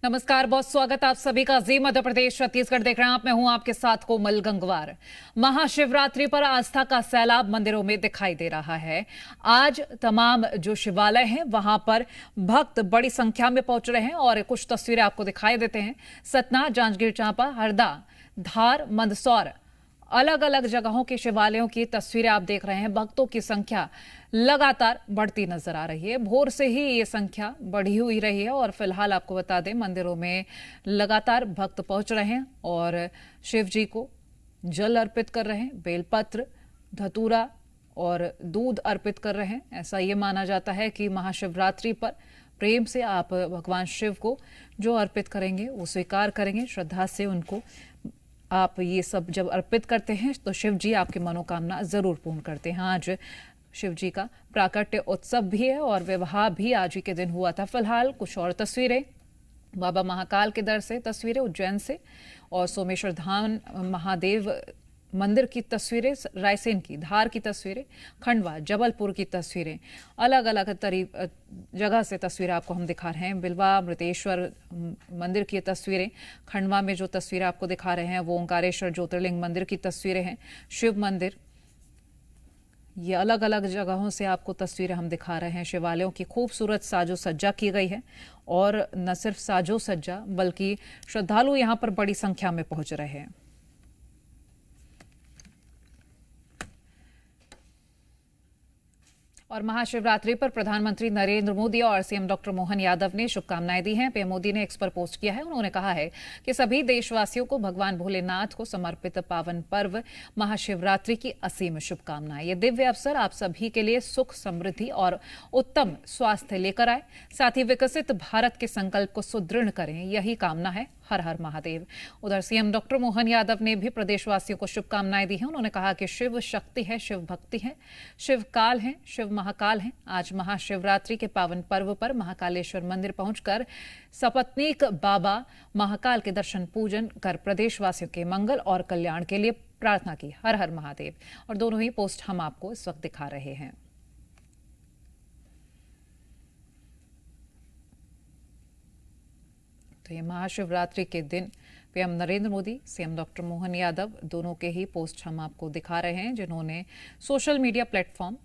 नमस्कार, बहुत स्वागत आप सभी का जी मध्य प्रदेश छत्तीसगढ़ देख रहे हैं आप। मैं हूं आपके साथ कोमल गंगवार। महाशिवरात्रि पर आस्था का सैलाब मंदिरों में दिखाई दे रहा है। आज तमाम जो शिवालय हैं वहां पर भक्त बड़ी संख्या में पहुंच रहे हैं और कुछ तस्वीरें आपको दिखाई देते हैं। सतना, जांजगीर चांपा, हरदा, धार, मंदसौर, अलग अलग जगहों के शिवालयों की तस्वीरें आप देख रहे हैं। भक्तों की संख्या लगातार बढ़ती नजर आ रही है। भोर से ही ये संख्या बढ़ी हुई रही है और फिलहाल आपको बता दें मंदिरों में लगातार भक्त पहुंच रहे हैं और शिव जी को जल अर्पित कर रहे हैं, बेलपत्र, धतूरा और दूध अर्पित कर रहे हैं। ऐसा ये माना जाता है कि महाशिवरात्रि पर प्रेम से आप भगवान शिव को जो अर्पित करेंगे वो स्वीकार करेंगे। श्रद्धा से उनको आप ये सब जब अर्पित करते हैं तो शिव जी आपकी मनोकामना जरूर पूर्ण करते हैं। आज शिव जी का प्राकट्य उत्सव भी है और विवाह भी आज ही के दिन हुआ था। फिलहाल कुछ और तस्वीरें बाबा महाकाल के दर से तस्वीरें उज्जैन से और सोमेश्वर धाम महादेव मंदिर की तस्वीरें, रायसेन की, धार की तस्वीरें, खंडवा, जबलपुर की तस्वीरें, अलग अलग जगह से तस्वीरें आपको हम दिखा रहे हैं। बिलवा मृतेश्वर मंदिर की तस्वीरें, खंडवा में जो तस्वीरें आपको दिखा रहे हैं वो ओंकारेश्वर ज्योतिर्लिंग मंदिर की तस्वीरें हैं, शिव मंदिर। ये अलग अलग जगहों से आपको तस्वीरें हम दिखा रहे हैं। शिवालयों की खूबसूरत साजो सज्जा की गई है और न सिर्फ साजो सज्जा बल्कि श्रद्धालु यहां पर बड़ी संख्या में पहुंच रहे हैं। और महाशिवरात्रि पर प्रधानमंत्री नरेंद्र मोदी और सीएम डॉक्टर मोहन यादव ने शुभकामनाएं दी हैं। पीएम मोदी ने एक्स पर पोस्ट किया है। उन्होंने कहा है कि सभी देशवासियों को भगवान भोलेनाथ को समर्पित पावन पर्व महाशिवरात्रि की असीम शुभकामनाएं। ये दिव्य अवसर आप सभी के लिए सुख, समृद्धि और उत्तम स्वास्थ्य लेकर आए, साथ ही विकसित भारत के संकल्प को सुदृढ़ करें, यही कामना है। हर हर महादेव। उधर सीएम डॉक्टर मोहन यादव ने भी प्रदेशवासियों को शुभकामनाएं दी हैं। उन्होंने कहा कि शिव शक्ति है, शिव भक्ति है, शिव काल है, शिव महाकाल है। आज महाशिवरात्रि के पावन पर्व पर महाकालेश्वर मंदिर पहुंचकर सपत्नीक बाबा महाकाल के दर्शन पूजन कर प्रदेशवासियों के मंगल और कल्याण के लिए प्रार्थना की। हर हर महादेव। और दोनों ही पोस्ट हम आपको इस वक्त दिखा रहे हैं। तो ये महाशिवरात्रि के दिन PM Narendra Modi, CM doctor Mohan Yadav दोनों के ही पोस्ट हम आपको दिखा रहे हैं, जिन्होंने सोशल मीडिया प्लेटफॉर्म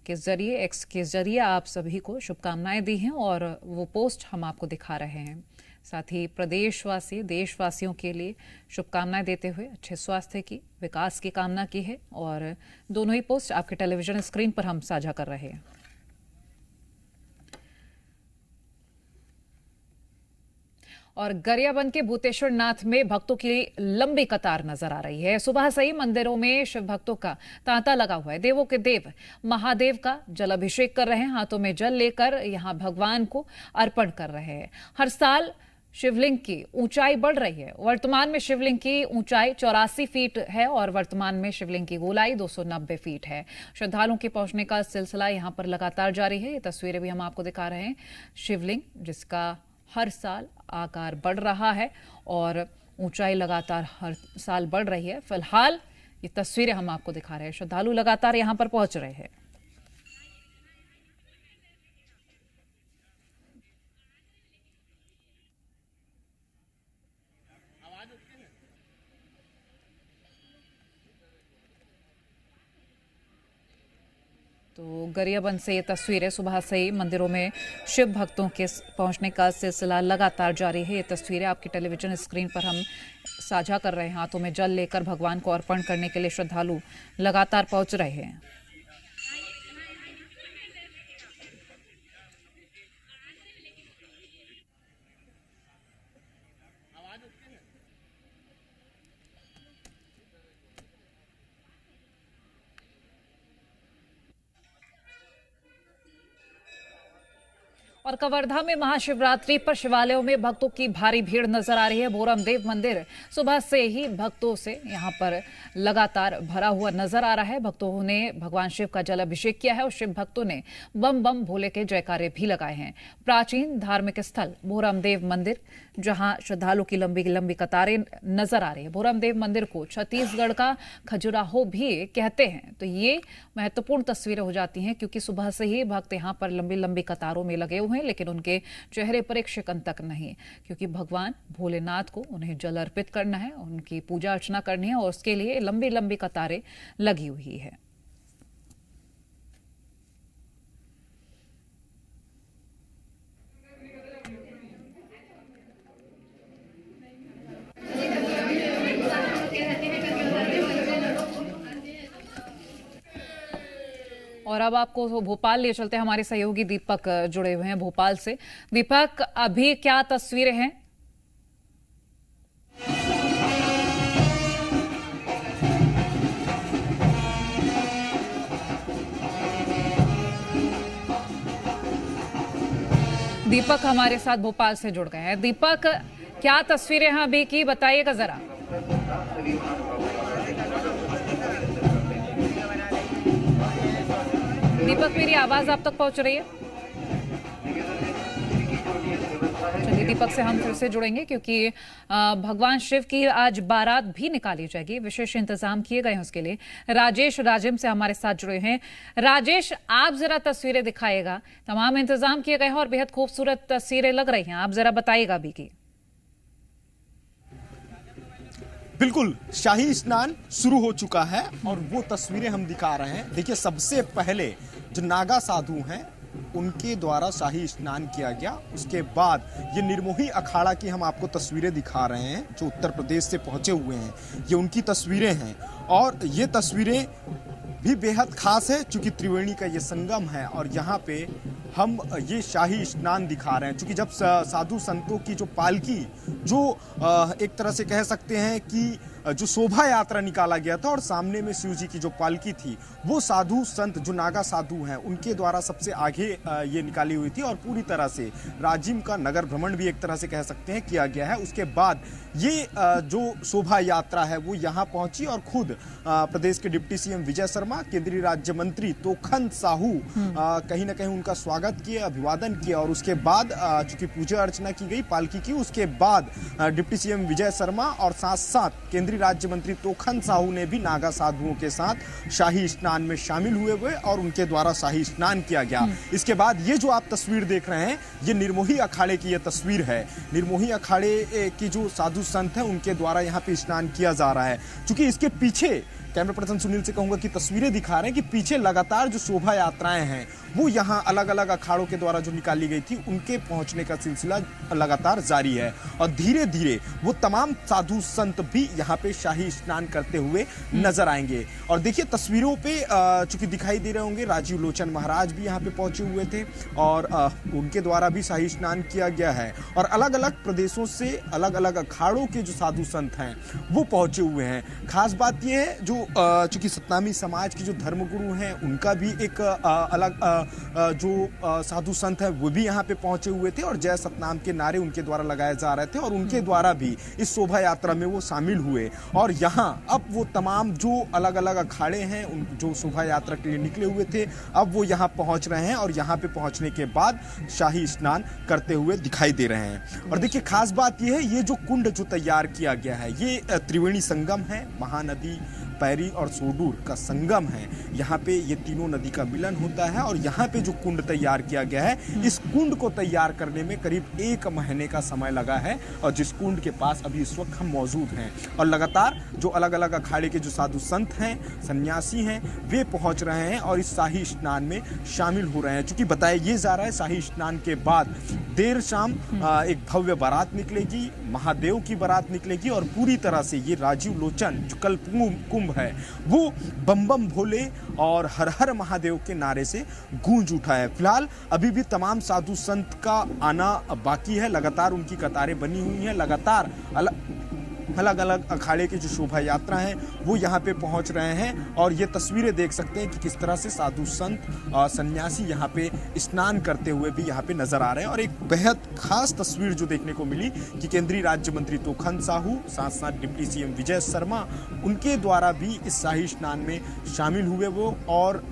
के जरिए, एक्स के जरिए आप सभी को शुभकामनाएं दी हैं और वो पोस्ट हम आपको दिखा रहे हैं। साथ ही प्रदेशवासी, देशवासियों के लिए शुभकामनाएं देते हुए अच्छे स्वास्थ्य की, विकास की कामना की है और दोनों ही पोस्ट आपके टेलीविजन स्क्रीन पर हम साझा कर रहे हैं। और गरियाबंद के भूतेश्वर नाथ में भक्तों की लंबी कतार नजर आ रही है। सुबह से ही मंदिरों में शिव भक्तों का तांता लगा हुआ है। देवों के देव महादेव का जल अभिषेक कर रहे हैं, हाथों में जल लेकर यहां भगवान को अर्पण कर रहे हैं। हर साल शिवलिंग की ऊंचाई बढ़ रही है। वर्तमान में शिवलिंग की ऊंचाई 84 फीट है और वर्तमान में शिवलिंग की गोलाई 290 फीट है। श्रद्धालुओं के पहुंचने का सिलसिला यहां पर लगातार जारी है। ये तस्वीरें भी हम आपको दिखा रहे हैं। शिवलिंग जिसका हर साल आकार बढ़ रहा है और ऊंचाई लगातार हर साल बढ़ रही है। फिलहाल ये तस्वीरें हम आपको दिखा रहे हैं। श्रद्धालु लगातार यहां पर पहुंच रहे हैं। तो गरियाबंद से ये तस्वीरें, सुबह से ही मंदिरों में शिव भक्तों के पहुंचने का सिलसिला लगातार जारी है। ये तस्वीरें आपकी टेलीविजन स्क्रीन पर हम साझा कर रहे हैं। हाथों में जल लेकर भगवान को अर्पण करने के लिए श्रद्धालु लगातार पहुंच रहे हैं। और कवर्धा में महाशिवरात्रि पर शिवालयों में भक्तों की भारी भीड़ नजर आ रही है। भोरमदेव मंदिर सुबह से ही भक्तों से यहां पर लगातार भरा हुआ नजर आ रहा है। भक्तों ने भगवान शिव का जल अभिषेक किया है और शिव भक्तों ने बम बम भोले के जयकारे भी लगाए हैं। प्राचीन धार्मिक स्थल भोरमदेव मंदिर, जहां श्रद्धालु की लंबी लंबी कतारें नजर आ रही है। भोरमदेव मंदिर को छत्तीसगढ़ का खजुराहो भी कहते हैं। तो ये महत्वपूर्ण तस्वीरें हो जाती हैं क्योंकि सुबह से ही भक्त यहां पर लंबी लंबी कतारों में लगे हुए हुए, लेकिन उनके चेहरे पर एक शिकन तक नहीं, क्योंकि भगवान भोलेनाथ को उन्हें जल अर्पित करना है, उनकी पूजा अर्चना करनी है और उसके लिए लंबी लंबी कतारें लगी हुई है। और अब आपको भोपाल ले चलते हैं, हमारे सहयोगी दीपक जुड़े हुए हैं भोपाल से। दीपक, अभी क्या तस्वीरें हैं? दीपक हमारे साथ भोपाल से जुड़ गए हैं। दीपक, क्या तस्वीरें हैं अभी की, बताइएगा जरा। दीपक, मेरी आवाज आप तक पहुंच रही है? चलिए, दीपक से हम फिर से जुड़ेंगे, क्योंकि भगवान शिव की आज बारात भी निकाली जाएगी। विशेष इंतजाम किए गए हैं उसके लिए। राजेश राजिम से हमारे साथ जुड़े हैं। राजेश, आप जरा तस्वीरें दिखाएगा। तमाम इंतजाम किए गए हैं और बेहद खूबसूरत तस्वीरें लग रही हैं, आप जरा बताइएगा अभी की। बिल्कुल, शाही स्नान शुरू हो चुका है और वो तस्वीरें हम दिखा रहे हैं। देखिए, सबसे पहले जो नागा साधु हैं उनके द्वारा शाही स्नान किया गया। उसके बाद ये निर्मोही अखाड़ा की हम आपको तस्वीरें दिखा रहे हैं, जो उत्तर प्रदेश से पहुंचे हुए हैं। ये उनकी तस्वीरें हैं और ये तस्वीरें भी बेहद खास है, चूंकि त्रिवेणी का ये संगम है और यहाँ पे हम ये शाही स्नान दिखा रहे हैं। क्योंकि जब साधु संतों की जो पालकी, जो एक तरह से कह सकते हैं कि जो शोभा यात्रा निकाला गया था और सामने में शिव जी की जो पालकी थी, वो साधु संत जो नागा साधु हैं उनके द्वारा सबसे आगे ये निकाली हुई थी और पूरी तरह से राजिम का नगर भ्रमण भी एक तरह से कह सकते हैं किया गया है। उसके बाद ये जो शोभा यात्रा है वो यहाँ पहुंची और खुद प्रदेश के डिप्टी सीएम विजय शर्मा, केंद्रीय राज्य मंत्री तोखंद साहू कहीं ना कहीं उनका स्वागत किया, अभिवादन किया और उसके बाद चूंकि पूजा अर्चना की गई पालकी की, उसके बाद डिप्टी सीएम विजय शर्मा और साथ साथ केंद्रीय राज्य मंत्री तोखंद साहू ने भी नागा साधुओं के साथ शाही स्नान में शामिल हुए और उनके द्वारा शाही स्नान किया गया। इसके बाद ये जो आप तस्वीर देख रहे हैं, ये निर्मोही अखाड़े की ये तस्वीर है। निर्मोही अखाड़े की जो साधु संत हैं उनके द्वारा यहाँ पे स्नान किया जा रहा है। क्योंकि इसके पीछे कैमरा पर्सन सुनील से कहूंगा कि तस्वीरें दिखा रहे हैं कि पीछे लगातार जो शोभा यात्राएं हैं वो यहाँ अलग अलग अखाड़ों के द्वारा जो निकाली गई थी उनके पहुंचने का सिलसिला लगातार जारी है और धीरे धीरे वो तमाम साधु संत भी यहाँ पे शाही स्नान करते हुए नजर आएंगे। और देखिए, तस्वीरों पे चूंकि दिखाई दे रहे होंगे, राजीव लोचन महाराज भी यहाँ पे पहुंचे हुए थे और उनके द्वारा भी शाही स्नान किया गया है और अलग अलग प्रदेशों से अलग अलग अखाड़ों के जो साधु संत हैं वो पहुंचे हुए हैं। खास बात यह है, जो चूंकि सतनामी समाज के जो धर्मगुरु हैं उनका भी एक अलग जो साधु संत है वो भी यहाँ पे पहुंचे हुए थे और जय सतनाम के नारे उनके द्वारा लगाए जा रहे थे और उनके द्वारा भी इस शोभा यात्रा में वो शामिल हुए। और यहाँ अब वो तमाम जो अलग अलग अखाड़े हैं जो शोभा यात्रा के लिए निकले हुए थे, अब वो यहाँ पहुंच रहे हैं और यहाँ पे पहुंचने के बाद शाही स्नान करते हुए दिखाई दे रहे हैं। और देखिए, खास बात यह है, ये जो कुंड जो तैयार किया गया है ये त्रिवेणी संगम है, महानदी, पैरी और सोडूर का संगम है। यहाँ पे ये तीनों नदी का मिलन होता है और यहाँ पे जो कुंड तैयार किया गया है, इस कुंड को तैयार करने में करीब 1 महीने का समय लगा है और जिस कुंड के पास अभी इस वक्त हम मौजूद हैं और लगातार जो अलग अलग अखाड़े के जो साधु संत हैं, सन्यासी हैं, वे पहुंच रहे हैं और इस शाही स्नान में शामिल हो रहे हैं। चूंकि बताया ये जा रहा है, शाही स्नान के बाद देर शाम एक भव्य बारात निकलेगी, महादेव की बारात निकलेगी और पूरी तरह से ये राजीव लोचन जो कल कुंभ है वो बम बम भोले और हर हर महादेव के नारे से गूंज उठा है। फिलहाल अभी भी तमाम साधु संत का आना बाकी है, लगातार उनकी कतारें बनी हुई हैं, लगातार अलग अलग अखाड़े की जो शोभा यात्रा है वो यहाँ पे पहुँच रहे हैं और ये तस्वीरें देख सकते हैं कि किस तरह से साधु संत सन्यासी यहाँ पे स्नान करते हुए भी यहाँ पे नजर आ रहे हैं। और एक बेहद खास तस्वीर जो देखने को मिली कि केंद्रीय राज्य मंत्री तोखंद साहू, साथ साथ डिप्टी सीएम विजय शर्मा, उनके द्वारा भी इस शाही स्नान में शामिल हुए वो। और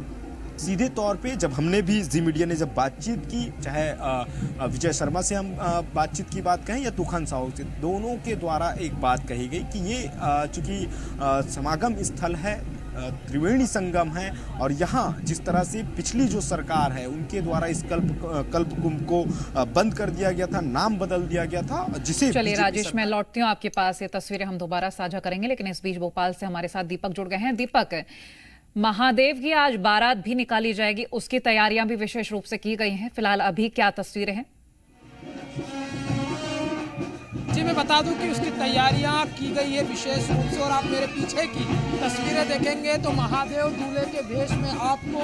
सीधे तौर पे जब हमने भी जी मीडिया ने जब बातचीत की, चाहे विजय शर्मा से हम बातचीत की बात कहें या तोखंद साहू से, दोनों के द्वारा एक बात कही गई कि ये चूंकि समागम स्थल है, त्रिवेणी संगम है और यहाँ जिस तरह से पिछली जो सरकार है उनके द्वारा इस कल्प कुंभ को बंद कर दिया गया था, नाम बदल दिया गया था, जिसे चलिए राजेश, मैं लौटती हूँ आपके पास, ये तस्वीरें हम दोबारा साझा करेंगे, लेकिन इस बीच भोपाल से हमारे साथ दीपक जुड़ गए हैं। दीपक, महादेव की आज बारात भी निकाली जाएगी, उसकी तैयारियां भी विशेष रूप से की गई हैं, फिलहाल अभी क्या तस्वीरें हैं? जी मैं बता दूं कि उसकी तैयारियां की गई है विशेष रूप से, और आप मेरे पीछे की तस्वीरें देखेंगे तो महादेव दूल्हे के भेष में आपको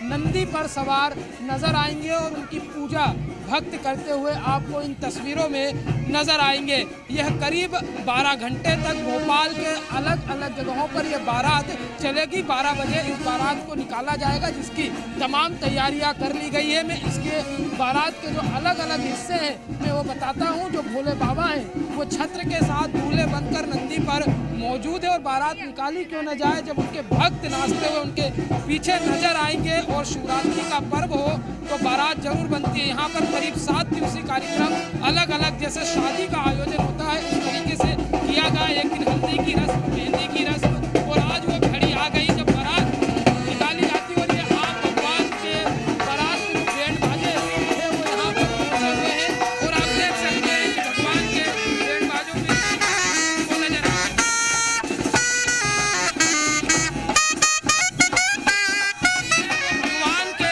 नंदी पर सवार नजर आएंगे और उनकी पूजा भक्त करते हुए आपको इन तस्वीरों में नजर आएंगे। यह करीब 12 घंटे तक भोपाल के अलग अलग जगहों पर यह बारात चलेगी। 12 बजे इस बारात को निकाला जाएगा, जिसकी तमाम तैयारियां कर ली गई है। मैं इसके बारात के जो अलग अलग हिस्से हैं मैं वो बताता हूँ। जो भोले बाबा हैं वो छत्र के साथ दूल्हे बनकर नंदी पर मौजूद है, और बारात निकाली क्यों न जाए जब उनके भक्त नाचते हुए उनके पीछे नजर आएंगे। और शिवरात्रि का पर्व हो तो बारात जरूर बनती है। यहाँ पर करीब 7 दिवसीय कार्यक्रम अलग अलग, जैसे शादी का आयोजन होता है इस तरीके से किया गया। एक दिन हल्दी की रस्म, मेहंदी की रस्म, और आज वो घड़ी आ गई जब बारात निकाली जाती है। और ये आम भगवान के बारात में बैंड बाजे है वो यहाँ पर पहुँचे हुए हैं, और आप देख सकते हैं कि भगवान के बैंड बाजों में वो नजर आ रहे हैं। भगवान के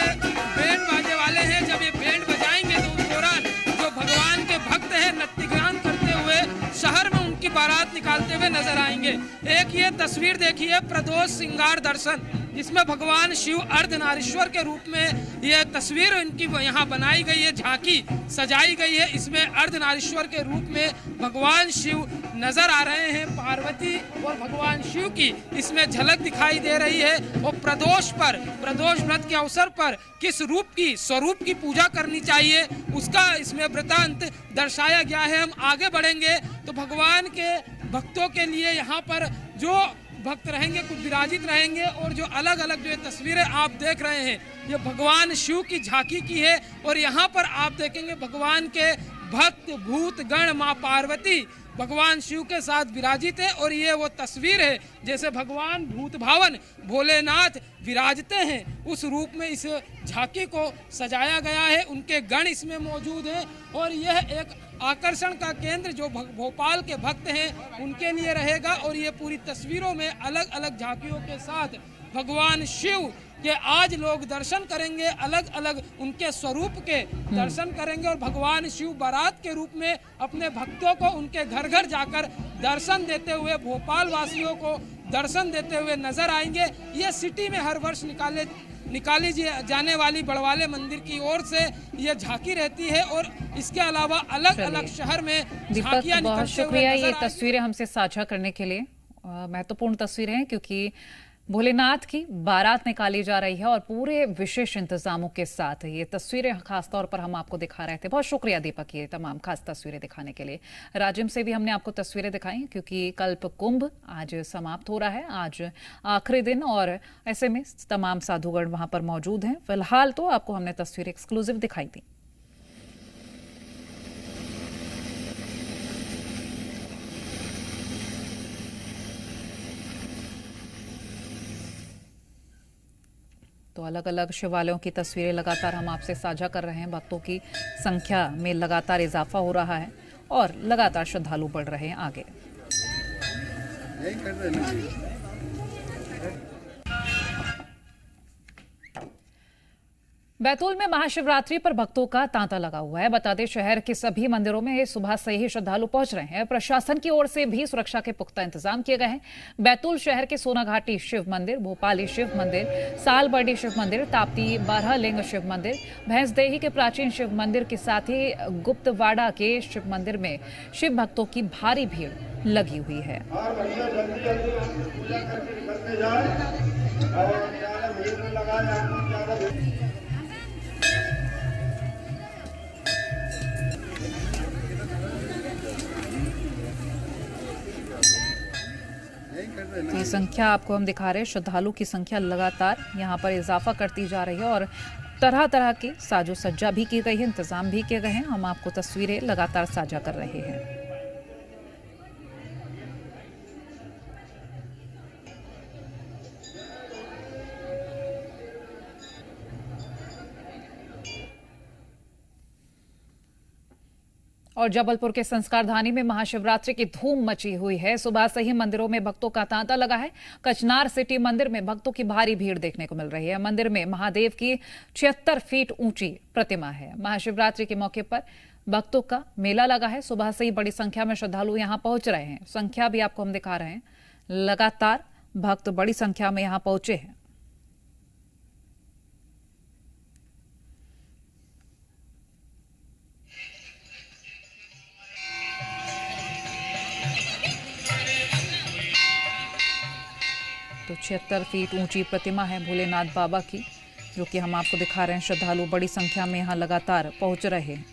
बैंड बाजे वाले हैं, जब ये बैंड बजाएंगे तो उस दौरान जो भगवान के भक्त हैं नृत्यगान करते हुए शहर में उनकी बारात निकालते हुए नजर आएंगे। एक ये तस्वीर देखिए, प्रदोष श्रृंगार दर्शन, जिसमें भगवान शिव अर्धनारीश्वर के रूप में यह तस्वीर इनकी यहाँ बनाई गई है, झांकी सजाई गई है। इसमें अर्धनारीश्वर के रूप में भगवान शिव नजर आ रहे हैं। पार्वती और भगवान शिव की इसमें झलक दिखाई दे रही है। और प्रदोष व्रत के अवसर पर किस रूप की स्वरूप की पूजा करनी चाहिए उसका इसमें वृतांत दर्शाया गया है। हम आगे बढ़ेंगे तो भगवान के भक्तों के लिए यहाँ पर जो भक्त रहेंगे कुछ विराजित रहेंगे, और जो अलग अलग जो ये तस्वीरें आप देख रहे हैं ये भगवान शिव की झांकी की है। और यहाँ पर आप देखेंगे भगवान के भक्त भूत गण माँ पार्वती भगवान शिव के साथ विराजित है। और ये वो तस्वीर है जैसे भगवान भूत भावन भोलेनाथ विराजते हैं, उस रूप में इस झांकी को सजाया गया है। उनके गण इसमें मौजूद हैं, और यह एक आकर्षण का केंद्र जो भोपाल के भक्त हैं उनके लिए रहेगा। और ये पूरी तस्वीरों में अलग अलग झांकियों के साथ भगवान शिव के आज लोग दर्शन करेंगे, अलग अलग उनके स्वरूप के दर्शन करेंगे। और भगवान शिव बारात के रूप में अपने भक्तों को उनके घर घर जाकर दर्शन देते हुए भोपाल वासियों को दर्शन देते हुए नजर आएंगे। ये सिटी में हर वर्ष निकाली जाने वाली बड़वाले मंदिर की ओर से ये झांकी रहती है। और इसके अलावा अलग अलग शहर में झांकियां बहुत निकलते हुए शुक्रिया नजर ये तस्वीरें हमसे साझा करने के लिए। महत्वपूर्ण तस्वीरें हैं क्योंकि भोलेनाथ की बारात निकाली जा रही है और पूरे विशेष इंतजामों के साथ ये तस्वीरें खासतौर पर हम आपको दिखा रहे थे। बहुत शुक्रिया दीपक ये तमाम खास तस्वीरें दिखाने के लिए। राजिम से भी हमने आपको तस्वीरें दिखाई क्योंकि कल्प कुंभ आज समाप्त हो रहा है, आज आखिरी दिन, और ऐसे में तमाम साधुगण वहां पर मौजूद हैं। फिलहाल तो आपको हमने तस्वीरें एक्सक्लूसिव दिखाई दी। तो अलग अलग शिवालयों की तस्वीरें लगातार हम आपसे साझा कर रहे हैं। भक्तों की संख्या में लगातार इजाफा हो रहा है और लगातार श्रद्धालु बढ़ रहे हैं आगे। बैतूल में महाशिवरात्रि पर भक्तों का तांता लगा हुआ है। बता दें शहर के सभी मंदिरों में सुबह से ही श्रद्धालु पहुंच रहे हैं। प्रशासन की ओर से भी सुरक्षा के पुख्ता इंतजाम किए गए हैं। बैतूल शहर के सोनाघाटी शिव मंदिर, भोपाली शिव मंदिर, सालबर्डी शिव मंदिर, ताप्ती बारहलिंग शिव मंदिर, भैंसदेही के प्राचीन शिव मंदिर के साथ ही गुप्तवाड़ा के शिव मंदिर में शिव भक्तों की भारी भीड़ लगी हुई है। ये संख्या आपको हम दिखा रहे हैं, श्रद्धालु की संख्या लगातार यहाँ पर इजाफा करती जा रही है और तरह तरह की साजो सज्जा भी की गई है, इंतजाम भी किए गए हैं। हम आपको तस्वीरें लगातार साझा कर रहे हैं। और जबलपुर के संस्कारधानी में महाशिवरात्रि की धूम मची हुई है। सुबह से ही मंदिरों में भक्तों का तांता लगा है। कचनार सिटी मंदिर में भक्तों की भारी भीड़ देखने को मिल रही है। मंदिर में महादेव की 76 फीट ऊंची प्रतिमा है। महाशिवरात्रि के मौके पर भक्तों का मेला लगा है। सुबह से ही बड़ी संख्या में श्रद्धालु यहां पहुंच रहे हैं। संख्या भी आपको हम दिखा रहे हैं। लगातार भक्त बड़ी संख्या में यहां पहुंचे हैं। तो 76 फीट ऊंची प्रतिमा है भोलेनाथ बाबा की, जो कि हम आपको दिखा रहे हैं। श्रद्धालु बड़ी संख्या में यहां लगातार पहुंच रहे हैं।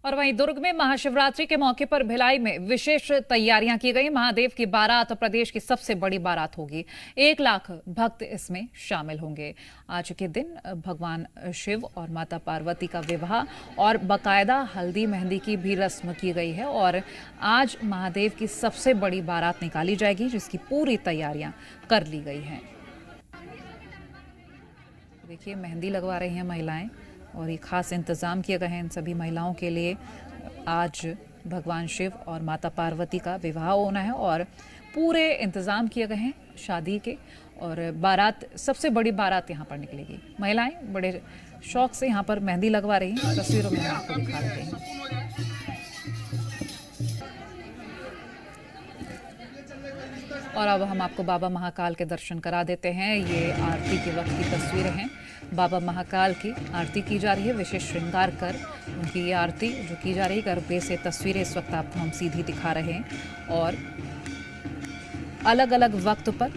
और वहीं दुर्ग में महाशिवरात्रि के मौके पर भिलाई में विशेष तैयारियां की गई। महादेव की बारात प्रदेश की सबसे बड़ी बारात होगी। 1 लाख भक्त इसमें शामिल होंगे। आज के दिन भगवान शिव और माता पार्वती का विवाह और बाकायदा हल्दी मेहंदी की भी रस्म की गई है। और आज महादेव की सबसे बड़ी बारात निकाली जाएगी, जिसकी पूरी तैयारियां कर ली गई हैं। देखिए, मेहंदी लगवा रही हैं महिलाएं और ये खास इंतजाम किए गए हैं इन सभी महिलाओं के लिए। आज भगवान शिव और माता पार्वती का विवाह होना है और पूरे इंतजाम किए गए हैं शादी के। और बारात, सबसे बड़ी बारात यहाँ पर निकलेगी। महिलाएं बड़े शौक से यहाँ पर मेहंदी लगवा रही हैं। तस्वीरों में हम आपको दिखा रहे हैं। और अब हम आपको बाबा महाकाल के दर्शन करा देते हैं। ये आरती के वक्त की तस्वीरें हैं। बाबा महाकाल की आरती की जा रही है। विशेष श्रृंगार कर उनकी ये आरती जो की जा रही है, गर्भगृह से तस्वीरें इस वक्त आपको हम सीधी दिखा रहे हैं। और अलग अलग वक्त पर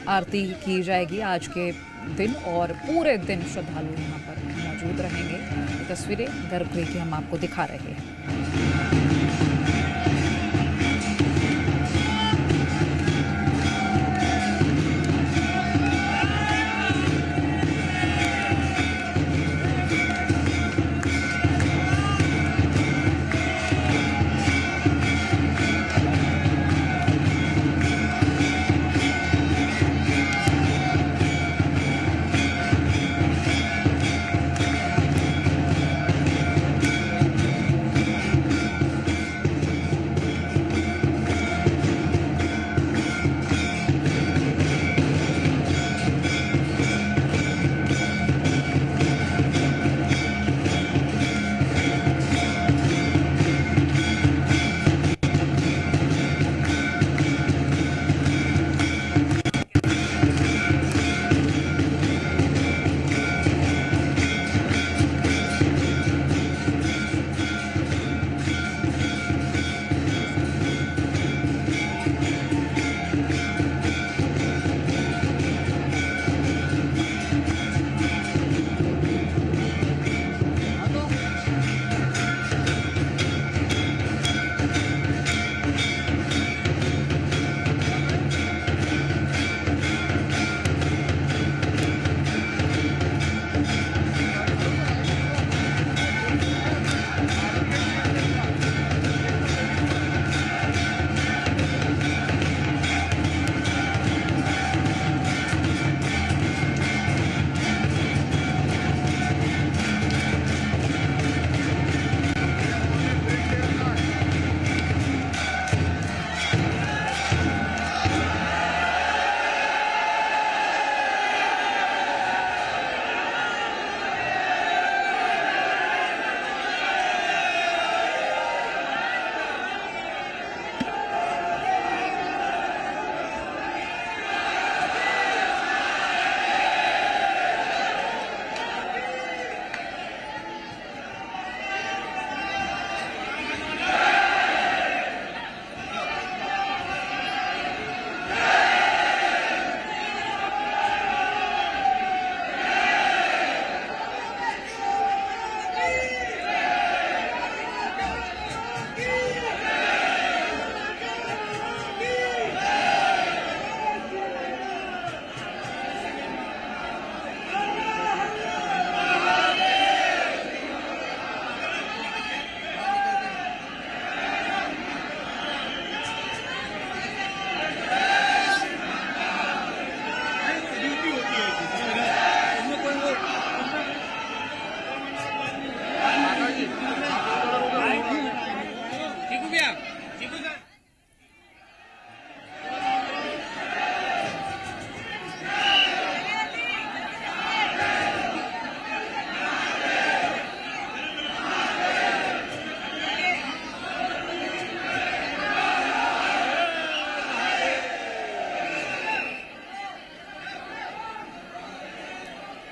आरती की जाएगी आज के दिन, और पूरे दिन श्रद्धालु यहाँ पर मौजूद रहेंगे। ये तस्वीरें गर्भगृह की हम आपको दिखा रहे हैं।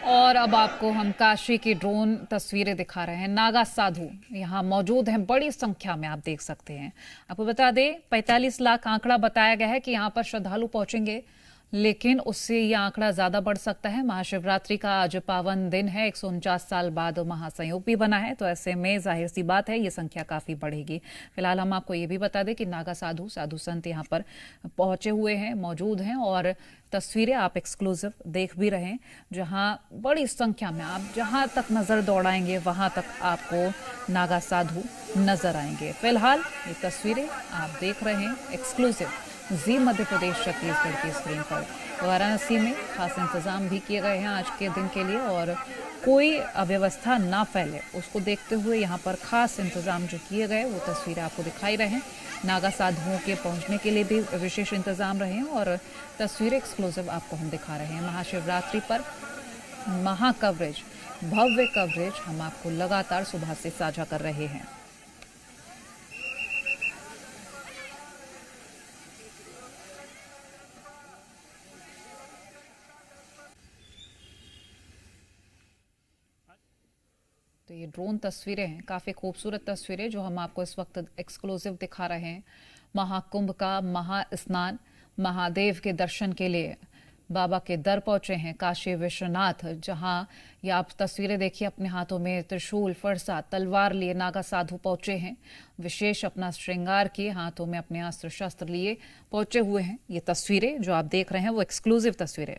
और अब आपको हम काशी की ड्रोन तस्वीरें दिखा रहे हैं। नागा साधु यहाँ मौजूद हैं बड़ी संख्या में, आप देख सकते हैं। आपको बता दें 45 लाख आंकड़ा बताया गया है कि यहाँ पर श्रद्धालु पहुंचेंगे, लेकिन उससे यह आंकड़ा ज्यादा बढ़ सकता है। महाशिवरात्रि का आज पावन दिन है, 149 साल बाद महासंयोग भी बना है, तो ऐसे में जाहिर सी बात है ये संख्या काफी बढ़ेगी। फिलहाल हम आपको ये भी बता दें कि नागा साधु संत यहाँ पर पहुंचे हुए हैं, मौजूद हैं, और तस्वीरें आप एक्सक्लूसिव देख भी रहे हैं, जहां बड़ी संख्या में आप जहां तक नजर दौड़ाएंगे वहां तक आपको नागा साधु नजर आएंगे। फिलहाल ये तस्वीरें आप देख रहे हैं एक्सक्लूसिव जी मध्य प्रदेश छत्तीसगढ़ की स्क्रीन पर। वाराणसी में खास इंतजाम भी किए गए हैं आज के दिन के लिए, और कोई अव्यवस्था ना फैले उसको देखते हुए यहाँ पर खास इंतजाम जो किए गए वो तस्वीरें आपको दिखाई रहे हैं। नागा साधुओं के पहुंचने के लिए भी विशेष इंतजाम रहे हैं, और तस्वीरें एक्सक्लूसिव आपको हम दिखा रहे हैं। महाशिवरात्रि पर महा कवरेज, भव्य कवरेज हम आपको लगातार सुबह से साझा कर रहे हैं। तो ये ड्रोन तस्वीरें हैं, काफ़ी खूबसूरत तस्वीरें जो हम आपको इस वक्त एक्सक्लूसिव दिखा रहे हैं। महाकुंभ का महास्नान, महादेव के दर्शन के लिए बाबा के दर पहुंचे हैं काशी विश्वनाथ, जहां ये आप तस्वीरें देखिए, अपने हाथों में त्रिशूल, फरसा, तलवार लिए नागा साधु पहुंचे हैं। विशेष अपना श्रृंगार किए, हाथों में अपने अस्त्र शस्त्र लिए पहुंचे हुए हैं। ये तस्वीरें जो आप देख रहे हैं वो एक्सक्लूसिव तस्वीरें।